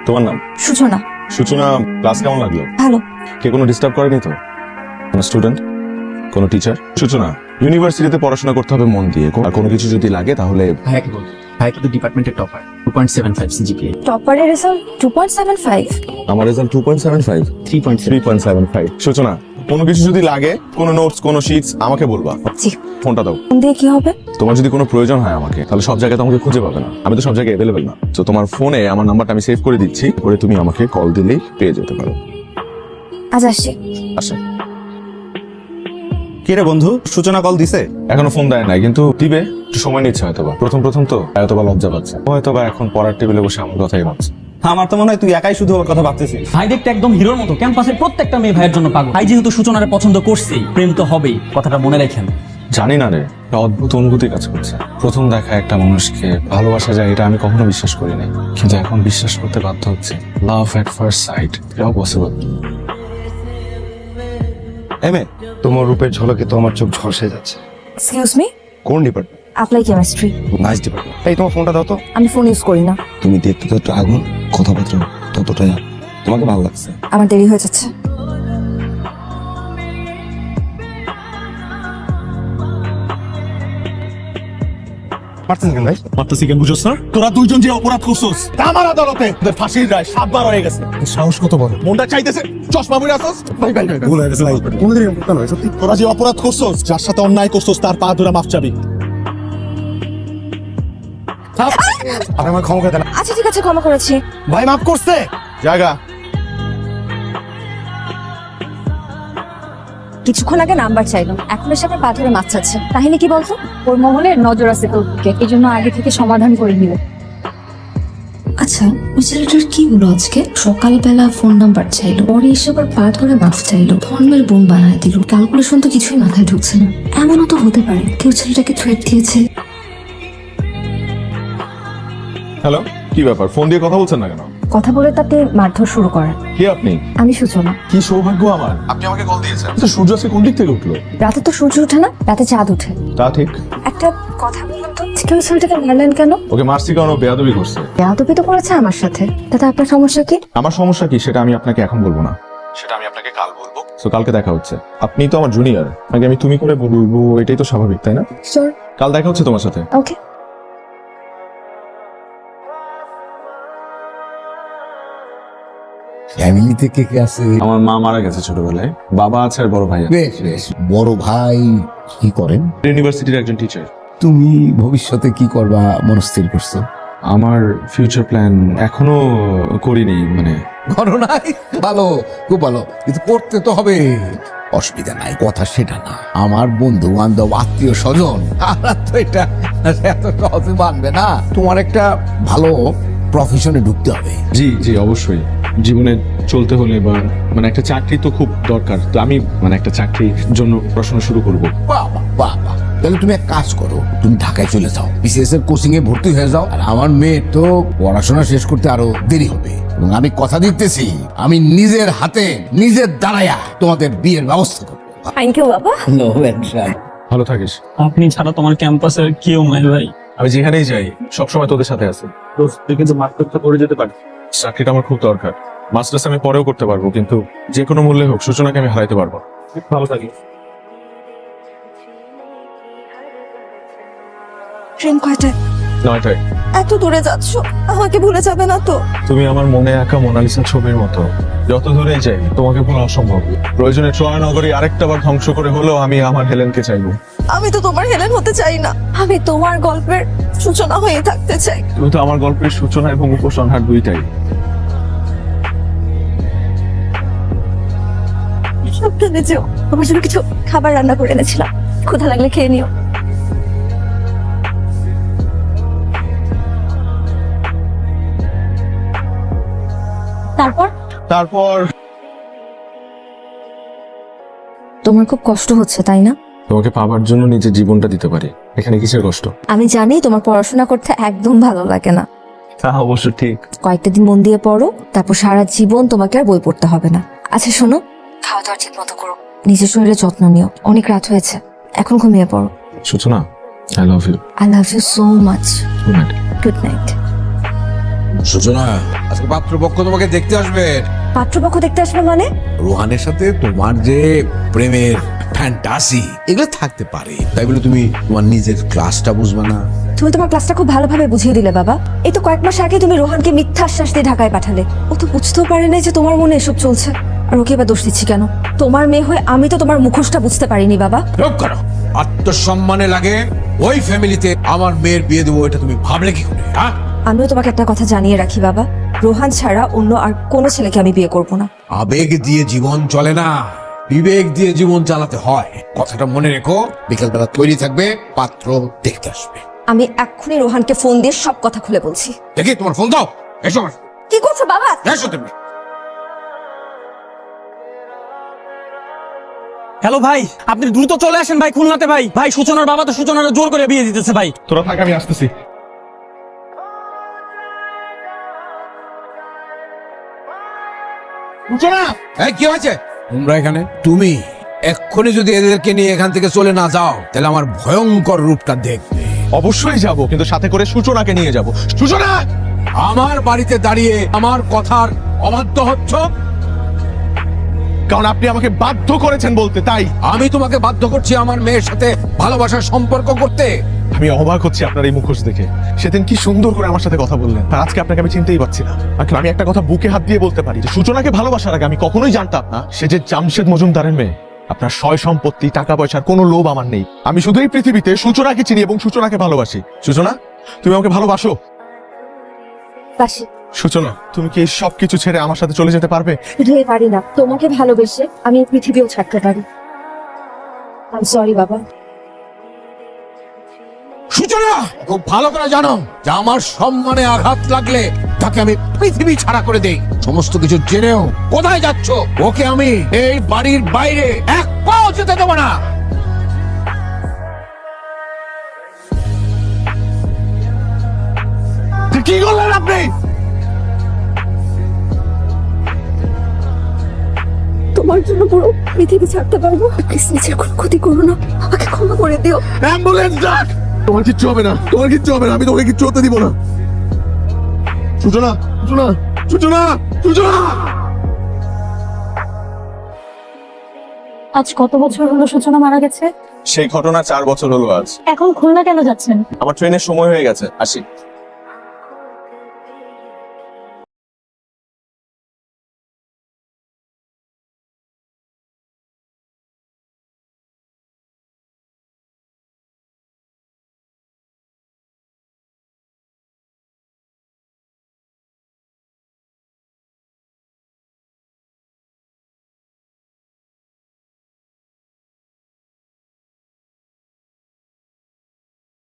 তোমার নাম? সূচনা। সূচনা, ক্লাস কেমন লাগলো? ভালো। কে কোনো ডিস্টার্ব করেনি তো? কোনো স্টুডেন্ট, কোনো টিচার? সূচনা, ইউনিভার্সিটিতে পড়াশোনা করতে হবে মন দিয়ে, আর কোনো কিছু যদি লাগে তাহলে ভাইয়াকে বল, ভাই কিন্তু ডিপার্টমেন্টের টপার, 2.75 সিজিপিএ। টপারের রেজাল্ট 2.75। আমার রেজাল্ট 2.75, 3.7। 3.75। সূচনা, কোনো কিছু যদি লাগে, কোনো নোটস, কোনো শিটস, আমাকে বলবা। জি। ফোনটা দাও। ফোন দিয়ে কি হবে? তোমার যদি কোনো প্রয়োজন হয় আমাকে, তাহলে সব জায়গায় আমাকে খুঁজে পাবে না, আমি তো সব জায়গায় অ্যাভেলেবেল না। তো তোমার ফোনে আমার নাম্বারটা আমি সেভ করে দিচ্ছি, করে তুমি আমাকে কল দিলেই পেয়ে যেতে পারো। আজ আসছি। আসে। কি রে বন্ধু, সূচনা কল দিছে? এখনো ফোন দেয় নাই, কিন্তু দিবে, একটু সময় নিচ্ছে হয়তোবা। প্রথম তো হয়তোবা লজ্জা পাচ্ছে, হয়তোবা এখন পড়ার টেবিলে বসে আমার কথাই ভাবছে। আমার তো মনে হয় তুই একাই শুধু ওর কথা ভাবতেছিস। ভাই দেখতে একদম হিরোর মতো, ক্যাম্পাসের প্রত্যেকটা মেয়ে ভাইয়ের জন্য পাগল। ভাই যেহেতু সূচনারে পছন্দ করছেই, প্রেম তো হবেই, কথাটা মনে রাখেন। জানি না রে, একটা অদ্ভুত অনুভূতি কাজ করছে। প্রথম দেখা একটা মানুষকে ভালোবাসা যায়, এটা আমি কখনো বিশ্বাস করি নাই, কিন্তু এখন বিশ্বাস করতে বাধ্য হচ্ছে। লাভ এট ফার্স্ট সাইট, এটাও পসিবল। এমএ, তোমার রূপের ঝলকে তো আমার চোখ ঝলসে যাচ্ছে। এক্সকিউজ মি, কোন department? Apply chemistry. Nice department. এই তোমার ফোনটা দাও তো। আমি ফোন ইউজ করি না। তুমি দেখতে তো একটু আগুন, কথাবার্তা ততটাই। তোমাকে ভালো লাগছে। আমার দেরি হয়ে যাচ্ছে। পারছেন কেন ভাই? মারতেছি কেন বুঝোস না? তোরা দুইজন যে অপরাধ করছস, আমার আদালতে তোদের ফাঁসির রায় 7 বার হয়ে গেছে। সাহস কত বড়? মনটা চাইতেছে চশমা পরে আসছস। ভাই ভুল হয়ে গেছে ভাই। কোনদিন এরকম করতে নয়, সত্যি। তোরা যে অপরাধ করছস, যার সাথে অন্যায় করছস, তার পা ধরে মাফ চাবি। আপনি আমার ক্ষমা করে দেন। আচ্ছা ঠিক আছে, ক্ষমা করেছি। ভাই মাফ করছে। জায়গা। কিছুক্ষণ আগে নাম্বার চাইলো, এখন এসে আবার পা ধরে মাছ চাচ্ছে। কাহিনী কি বলতো? ওর মহলে নজর আছে তোর দিকে, এই জন্য আগে থেকে সমাধান করে নিল। আচ্ছা, ওই ছেলেটার কি হলো আজকে? সকালবেলা ফোন নাম্বার চাইলো, পরে এসে আবার পা ধরে মাফ চাইলো, ধর্মের বোম বানায় দিল। ক্যালকুলেশন তো কিছুই মাথায় ঢুকছে না। এমনও তো হতে পারে কেউ ছেলেটাকে থ্রেট দিয়েছে। হ্যালো, কি ব্যাপার? ফোন দিয়ে কথা বলছেন না কেন? কথা বলে তাতে মারধর শুরু করে। কে আপনি? আমি সূচনা। কি সৌভাগ্য আমার, আপনি আমাকে কল দিয়েছেন। আচ্ছা, সূর্য আজকে কোন দিক থেকে উঠলো? রাতে তো সূর্য ওঠে না, রাতে চাঁদ ওঠে। তা ঠিক। একটা কথা বলুন তো, কেউ ছেলেটাকে মারলেন কেন? ওকে মারছি কারণ ও বেয়াদবি করছে। বেয়াদবি তো করেছে আমার সাথে, তাতে আপনার সমস্যা কি? আমার সমস্যা কি সেটা আমি আপনাকে এখন বলবো না, সেটা আমি আপনাকে কাল বলবো। তো কালকে দেখা হচ্ছে। আপনি তো আমার জুনিয়র, আগে আমি তুমি করে বলবো, এটাই তো স্বাভাবিক, তাই না? শিওর। কাল দেখা হচ্ছে তোমার সাথে। ওকে। ফ্যামিলিতে কে কে আছে? আমার মা মারা গেছে ছোটবেলায়, বাবা আছে আর বড় ভাই আছে। বেশ বেশ। বড় ভাই কি করেন? ইউনিভার্সিটির একজন টিচার। তুমি ভবিষ্যতে কি করবা মনস্থির করছো? আমার ফিউচার প্ল্যান এখনো করিনি, মানে করো নাই? ভালো, খুব ভালো, কিন্তু করতে তো হবে। অসুবিধা নাই, কথা সেটা না। আমার বন্ধু বান্ধব আত্মীয় স্বজন তারা তো এটা এত সহজে মানবে না। তোমার একটা ভালো প্রফেশনে ঢুকতে হবে। জি জি অবশ্যই। জীবনে চলতে হলে বা মানে একটা চাকরি তো খুব দরকার, তো আমি মানে একটা চাকরির জন্য পড়াশোনা শুরু করব। বাহ বাহ বাহ বাহ। তাহলে তুমি এক কাজ করো, তুমি ঢাকায় চলে যাও, বিসিএস এর কোচিং এ ভর্তি হয়ে যাও। আর আমার মেয়ে তো পড়াশোনা শেষ করতে আরো দেরি হবে, এবং আমি কথা দিতেছি আমি নিজের হাতে নিজের দাঁড়ায়া তোমাদের বিয়ের ব্যবস্থা করবো। থ্যাংক ইউ বাবা। ভালো থাকিস। আপনি ছাড়া তোমার ক্যাম্পাসের কেউ নাই ভাই। আমি যেখানেই যাই সবসময় তোদের সাথে আছি। তুই কিন্তু মার্কেটটা করে যেতে পারিস। চাকরিটা আমার খুব দরকার। মাস্টার্স আমি পরেও করতে পারবো, কিন্তু যে কোনো মূল্যে হোক সূচনাকে আমি হারাইতে পারবো না। ভালো থাকিস। ট্রেন কয়টায়? 9টায়। এত দূরে যাচ্ছ, আমাকে ভুলে যাবে না তো? তুমি আমার মনে আঁকা মোনালিসা ছবির মতো, যত দূরেই যাই তোমাকে ভোলা অসম্ভব। প্রয়োজনে ট্রয় নগরী আরেকটা বার ধ্বংস করে হলেও আমি আমার হেলেনকে চাইবো। আমি তো তোমার হেলেন হতে চাই না, আমি তোমার গল্পের সূচনা হয়ে থাকতে চাই। তুমি তো আমার গল্পের সূচনা এবং উপসংহার দুইটাই। সাবধানে যেও, আমার জন্য কিছু খাবার রান্না করে এনেছিলাম, ক্ষুধা লাগলে খেয়ে নিও। তারপর তোমার খুব কষ্ট হচ্ছে তাই না? তোমাকে পাবার জন্য নিজের জীবনটা দিতে পারি, এখানে কিসের কষ্ট? আমি জানি তোমার পড়াশোনা করতে একদম ভালো লাগে না। তা অবশ্য ঠিক। কয়েকটা দিন মন দিয়ে পড়ো, তারপর সারা জীবন তোমাকে আর বই পড়তে হবে না। আচ্ছা শোনো, খাওয়া দাওয়া ঠিক মতো করো, নিজের শরীরের যত্ন নিও। অনেক রাত হয়েছে, এখন ঘুমিয়ে পড়ো। Suchana, I love you. I love you so much. Good night. Good night. Suchana, আজকে পাত্রপক্ষ তোমাকে দেখতে আসবে। পাত্রপক্ষ দেখতে আসবে মানে? রোহানের সাথে তোমার যে প্রেমের ফ্যান্টাসি এগুলো থাকতে পারে, তাই বলে তুমি তোমার নিজের ক্লাসটা বুঝবে না? তুমি তোমার ক্লাসটা খুব ভালোভাবে বুঝিয়ে দিলে বাবা। এই তো কয়েক মাস আগে তুমি রোহানকে মিথ্যা আশ্বাস দিয়ে ঢাকায় পাঠালে। ও তো বুঝতেও পারে না যে তোমার মনে এসব চলছে। আর ওকে এবার দোষ দিচ্ছি কেন? তোমার মেয়ে হয়ে আমি তো তোমার মুখোশটা বুঝতে পারিনি বাবা। চুপ করো। আত্মসম্মানে লাগে ওই ফ্যামিলিতে আমার মেয়ের বিয়ে দেবো, এটা তুমি ভাবলে কি করে? হ্যাঁ, আমিও তোমাকে একটা কথা জানিয়ে রাখি বাবা, রোহান ছাড়া অন্য আর কোনো ছেলেকে আমি বিয়ে করব না। আবেগ দিয়ে জীবন চলে না, বিবেক দিয়ে জীবন চালাতে হয়। কথাটা মনে রেখো। বিকেলবেলা তৈরি থাকবে, পাত্র দেখতে আসবে। আমি এক্ষুনি রোহানকে ফোন দিয়ে সব কথা খুলে বলছি। দেখি তোমার ফোন দাও। এসো কি করছো বাবা? এসো তুমি। হ্যালো ভাই, আপনি দ্রুত চলে আসেন ভাই খুলনাতে। ভাই ভাই সূচনার বাবা তো সূচনার জোর করে বিয়ে দিতেছে ভাই। তোরা থাক, আমি আসতেছি। সূচনা, এই কি হয়েছে? তোমরা এখানে? তুমি এক্ষুনি যদি এদেরকে নিয়ে এখান থেকে চলে না যাও, তাহলে আমার ভয়ঙ্কর রূপটা দেখবে। অবশ্যই যাব, কিন্তু সাথে করে সূচনাকে নিয়ে যাব। সূচনা, আমার বাড়িতে দাঁড়িয়ে আমার কথার অবাধ্য হচ্ছ। কারণ আপনি আমাকে বাধ্য করেছেন বলতে, তাই আমি তোমাকে বাধ্য করছি আমার মেয়ের সাথে ভালোবাসার সম্পর্ক করতে। আমি অবাক হচ্ছি আপনার এই মুখোশ দেখে। সেদিন কি সুন্দর করে আমার সাথে কথা বললেন, আর আজকে আপনাকে আমি চিনতেই পারছি না। আমি একটা কথা বুকে হাত দিয়ে বলতে পারি যে সূচনাকে ভালোবাসার আগে আমি কখনোই জানতাম না সে যে জামশেদ মজুমদারের মেয়ে। আপনার সয় সম্পত্তি, টাকা পয়সার কোনো লোভ আমার নেই। আমি শুধু এই পৃথিবীতে সূচনাকে চিনি এবং সূচনাকে ভালোবাসি। সূচনা, তুমি আমাকে ভালোবাসো? বাসি। সূচনা, তুমি কি এই সব কিছু ছেড়ে আমার সাথে চলে যেতে পারবে? শুধু এ পারি না, তোমাকে ভালোবেসে আমি এই পৃথিবীও ছাড়তে পারি। আই সরি বাবা। সূচনা, খুব ভালো করে জানো যে আমার সম্মানে আঘাত লাগলে তাকে আমি পৃথিবী ছাড়া করে দেই। সমস্ত কিছু জেনেও কোথায় যাচ্ছ? ওকে আমি এই বাড়ির বাইরে এক পাও যেতে দেবো না। কি করলেন আপনি? তোমার জন্য পুরো পৃথিবী ছাড়তে পারবো। প্লিজ নিজের কোনো ক্ষতি করো না, আমাকে ক্ষমা করে দিও। অ্যাম্বুলেন্স ডাক। তোমার কিচ্ছু হবে না, তোমার কিচ্ছু হবে না, আমি তোমাকে কিচ্ছু হতে দিব না। সূচনা, সূচনা, সূচনা, সূচনা। আজ কত বছর হলো সূচনা মারা গেছে? সেই ঘটনা 4 বছর হলো আজ। এখন খুলনা কেন যাচ্ছেন? আমার ট্রেনের সময় হয়ে গেছে, আসি।